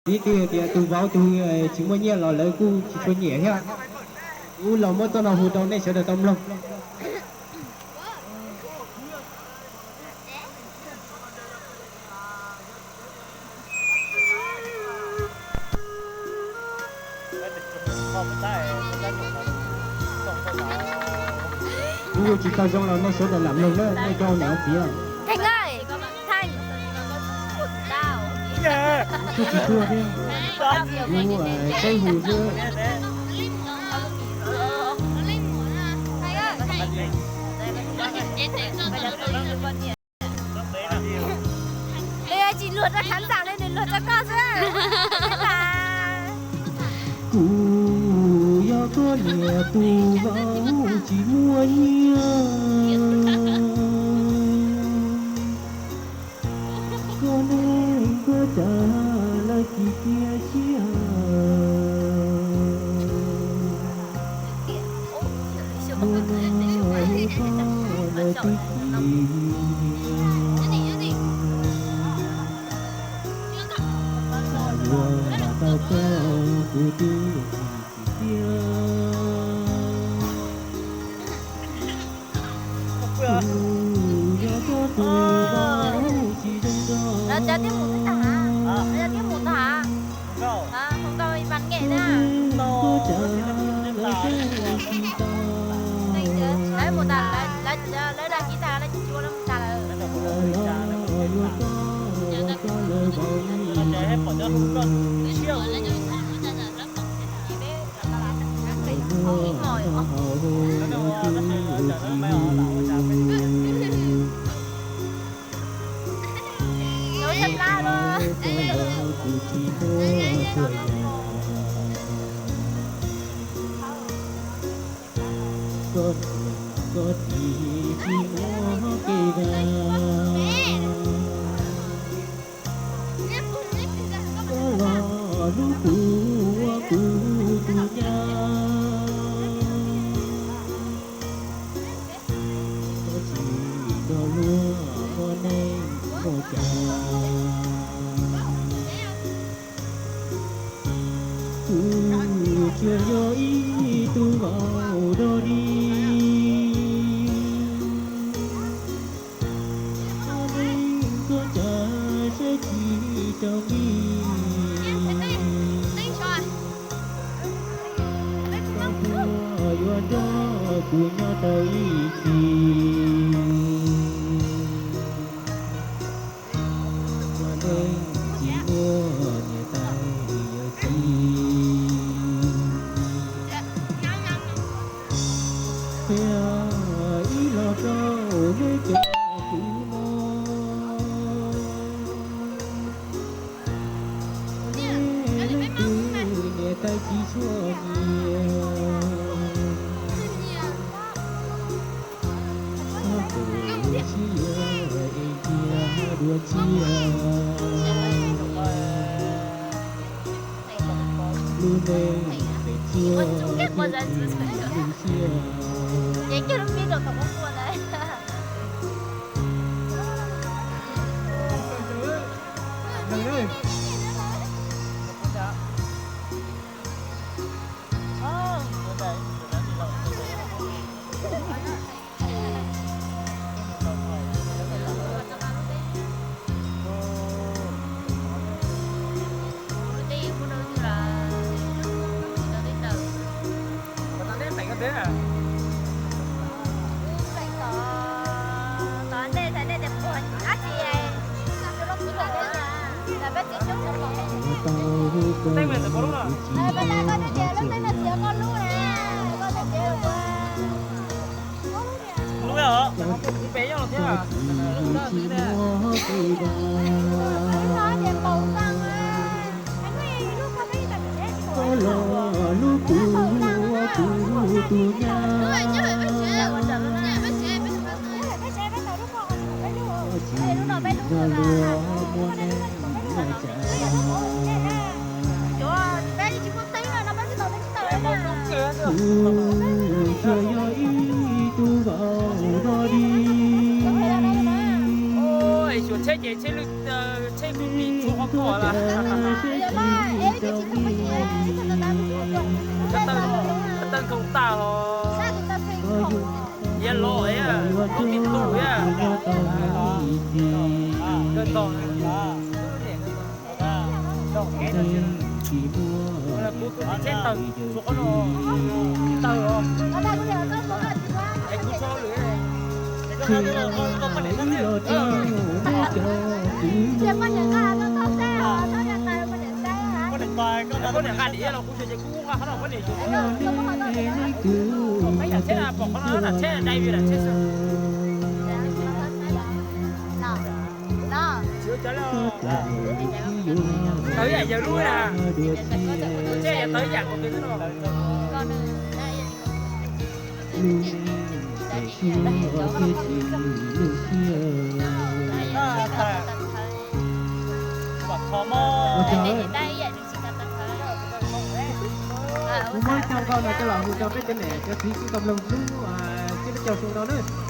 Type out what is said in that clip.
đi thì tụ vào tụ chỉ muốn nhẹ là lấy cu chỉ cho nhẹ ha u lòng mất tao nào hụt đâu này sẽ được tâm lòng u chỉ tao trong lòng này sẽ được làm lòng đó này cho nhỏ tí à Thành ơi, Thành, tao. chú chỉ thua đi u cây hù chưa Bây giờ chị lượt ra khán giả lên để lượt cho con chứ. cụ do có nhẹ tù vào chỉ muốn con em có trả lại kỳ kia chia muốn nói có lời tiếc tao có cụ tiêu kia do có tù vào chỉ trong đó Giờ tiếp một cái hả? Giờ tiếp một hả? Không đâu bắn nghệ nữa. Lấy một đàn lấy đàn guitar lấy chua lắm ta là. Nấu chân la luôn. Có thì chỉ có cây có lo lúc cụ nhà có chỉ có lúa có nên có trà chưa nhớ ý tu vào đó đi anh có trả sẽ chỉ trong đi do đó của nhau tới khi mà đây chỉ mua nhà tay giờ chi ý lo đâu với chỗ cũ mơ nhà tay chỉ cho nhiều đua chia luôn đây để chia Vậy chứ không biết được không có buồn đấy. Tên mình là có đúng không? Bên này con nó chèo lúc đây là chèo con lú nè. Con nó chèo qua. Lú hả? Bé nhau là thế à? Nó chèo bầu xăng á. Anh có gì lúc con biết là mình có lo lúc cụ tu nhà chỉ là lúa muôn em là chả chưa nhớ ý tu vào đó đi ôi, 我车姐车路车路比出好多了。chỉ mua là cô tôi chết tầng chỗ nó tầng rồi Ở đây bây giờ có một cái gì quá. anh cứ cho lưới này khi lo tiêu cho Chị có những cái nó không xe hả? Nó nhận tài có những xe hả? có thể khai đĩa là cũng chơi cũ qua nó có để chỗ cứ mấy là chết là bỏ nó là chết là đây vì là chết rồi chưa chết đâu tới giờ giờ lui nè chết giờ tới giờ còn cái nữa muốn trong con này cho lòng cho cái trên này cho thí sĩ công lâm xuống chứ nó cho xuống đó nữa